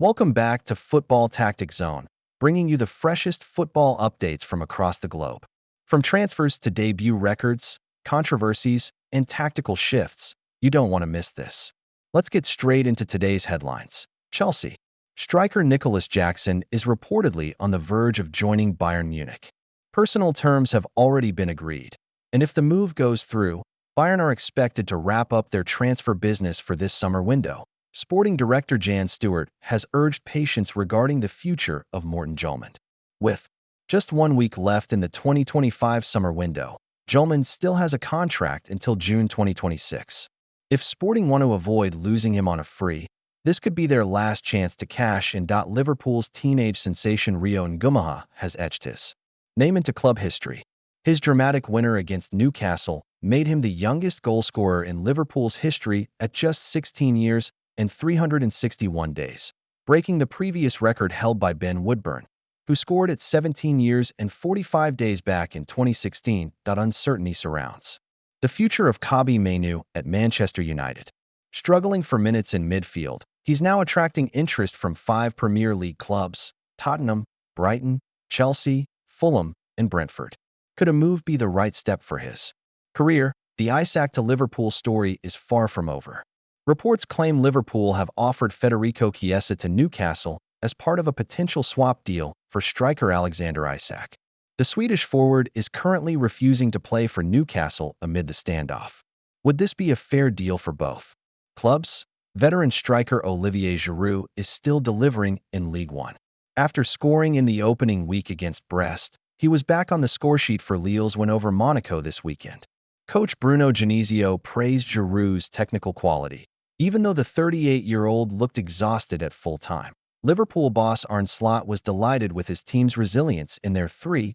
Welcome back to Football Tactic Zone, bringing you the freshest football updates from across the globe. From transfers to debut records, controversies, and tactical shifts, you don't want to miss this. Let's get straight into today's headlines. Chelsea. Striker Nicholas Jackson is reportedly on the verge of joining Bayern Munich. Personal terms have already been agreed, and if the move goes through, Bayern are expected to wrap up their transfer business for this summer window. Sporting director Jan Stewart has urged patience regarding the future of Morten Jolman. With just 1 week left in the 2025 summer window, Jolman still has a contract until June 2026. If Sporting want to avoid losing him on a free, this could be their last chance to cash in. Liverpool's teenage sensation Rio Ngumaha has etched his name into club history. His dramatic winner against Newcastle made him the youngest goalscorer in Liverpool's history at just 16 years and 361 days, breaking the previous record held by Ben Woodburn, who scored at 17 years and 45 days back in 2016. Uncertainty surrounds the future of Kobbie Mainoo at Manchester United. Struggling for minutes in midfield, he's now attracting interest from 5 Premier League clubs: Tottenham, Brighton, Chelsea, Fulham, and Brentford. Could a move be the right step for his career? The Isak to Liverpool story is far from over. Reports claim Liverpool have offered Federico Chiesa to Newcastle as part of a potential swap deal for striker Alexander Isak. The Swedish forward is currently refusing to play for Newcastle amid the standoff. Would this be a fair deal for both clubs? Veteran striker Olivier Giroud is still delivering in League One. After scoring in the opening week against Brest, he was back on the scoresheet for Lille's win over Monaco this weekend. Coach Bruno Genesio praised Giroud's technical quality, even though the 38-year-old looked exhausted at full time. Liverpool boss Arne Slot was delighted with his team's resilience in their 3-2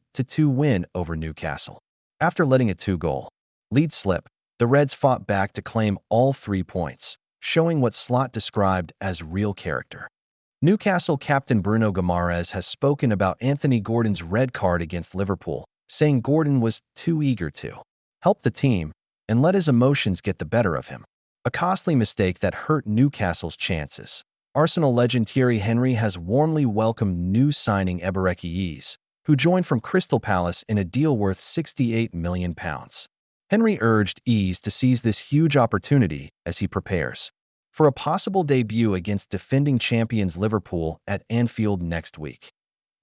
win over Newcastle. After letting a 2-goal lead slip, the Reds fought back to claim all 3 points, showing what Slot described as real character. Newcastle captain Bruno Guimaraes has spoken about Anthony Gordon's red card against Liverpool, saying Gordon was too eager to help the team and let his emotions get the better of him. A costly mistake that hurt Newcastle's chances. Arsenal legend Thierry Henry has warmly welcomed new signing Ebereki Eze, who joined from Crystal Palace in a deal worth £68 million. Henry urged Eze to seize this huge opportunity as he prepares for a possible debut against defending champions Liverpool at Anfield next week.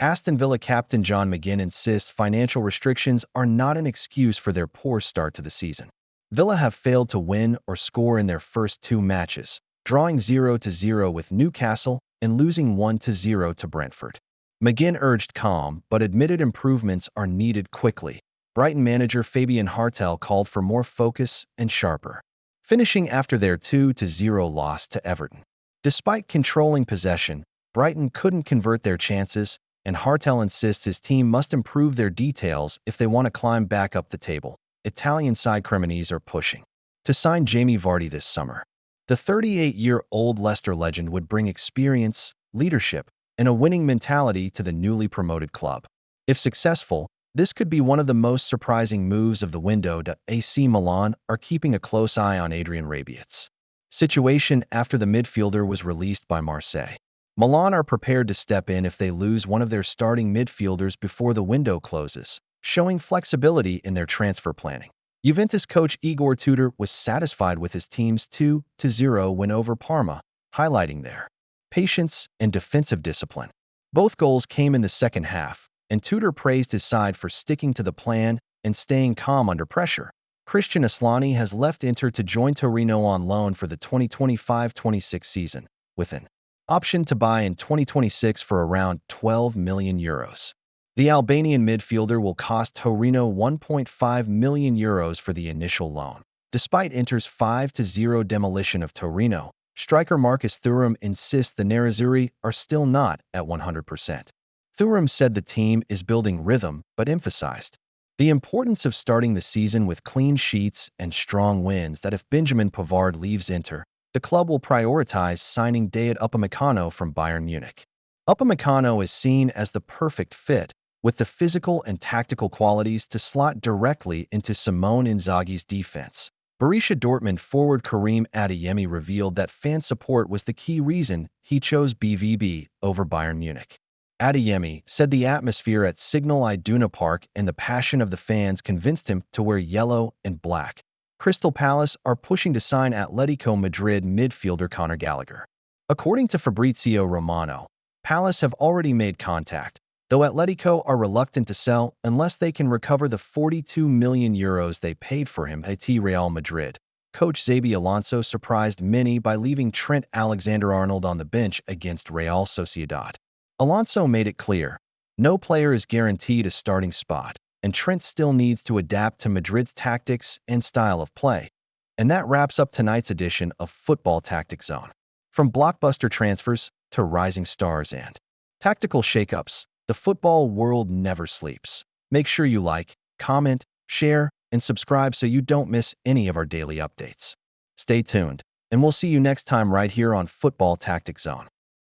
Aston Villa captain John McGinn insists financial restrictions are not an excuse for their poor start to the season. Villa have failed to win or score in their first 2 matches, drawing 0-0 with Newcastle and losing 1-0 to Brentford. McGinn urged calm but admitted improvements are needed quickly. Brighton manager Fabian Hartel called for more focus and sharper finishing after their 2-0 loss to Everton. Despite controlling possession, Brighton couldn't convert their chances, and Hartel insists his team must improve their details if they want to climb back up the table. Italian side Cremonese are pushing to sign Jamie Vardy this summer. The 38-year-old Leicester legend would bring experience, leadership, and a winning mentality to the newly promoted club. If successful, this could be one of the most surprising moves of the window. AC Milan are keeping a close eye on Adrian Rabiot's situation after the midfielder was released by Marseille. Milan are prepared to step in if they lose one of their starting midfielders before the window closes, showing flexibility in their transfer planning. Juventus coach Igor Tudor was satisfied with his team's 2-0 win over Parma, highlighting their patience and defensive discipline. Both goals came in the second half, and Tudor praised his side for sticking to the plan and staying calm under pressure. Christian Aslani has left Inter to join Torino on loan for the 2025-26 season, with an option to buy in 2026 for around €12 million. The Albanian midfielder will cost Torino €1.5 million for the initial loan. Despite Inter's 5-0 demolition of Torino, striker Marcus Thuram insists the Nerazzurri are still not at 100%. Thuram said the team is building rhythm, but emphasized the importance of starting the season with clean sheets and strong wins. That if Benjamin Pavard leaves Inter, the club will prioritize signing Dayot Upamecano from Bayern Munich. Upamecano is seen as the perfect fit, with the physical and tactical qualities to slot directly into Simone Inzaghi's defense, Borussia Dortmund forward Karim Adeyemi revealed that fan support was the key reason he chose BVB over Bayern Munich. Adeyemi said the atmosphere at Signal Iduna Park and the passion of the fans convinced him to wear yellow and black. Crystal Palace are pushing to sign Atletico Madrid midfielder Conor Gallagher. According to Fabrizio Romano, Palace have already made contact, though Atletico are reluctant to sell unless they can recover the €42 million they paid for him at Real Madrid. Coach Xabi Alonso surprised many by leaving Trent Alexander-Arnold on the bench against Real Sociedad. Alonso made it clear, no player is guaranteed a starting spot, and Trent still needs to adapt to Madrid's tactics and style of play. And that wraps up tonight's edition of Football Tactic Zone. From blockbuster transfers to rising stars and tactical shakeups, the football world never sleeps. Make sure you like, comment, share, and subscribe so you don't miss any of our daily updates. Stay tuned, and we'll see you next time right here on Football Tactic Zone.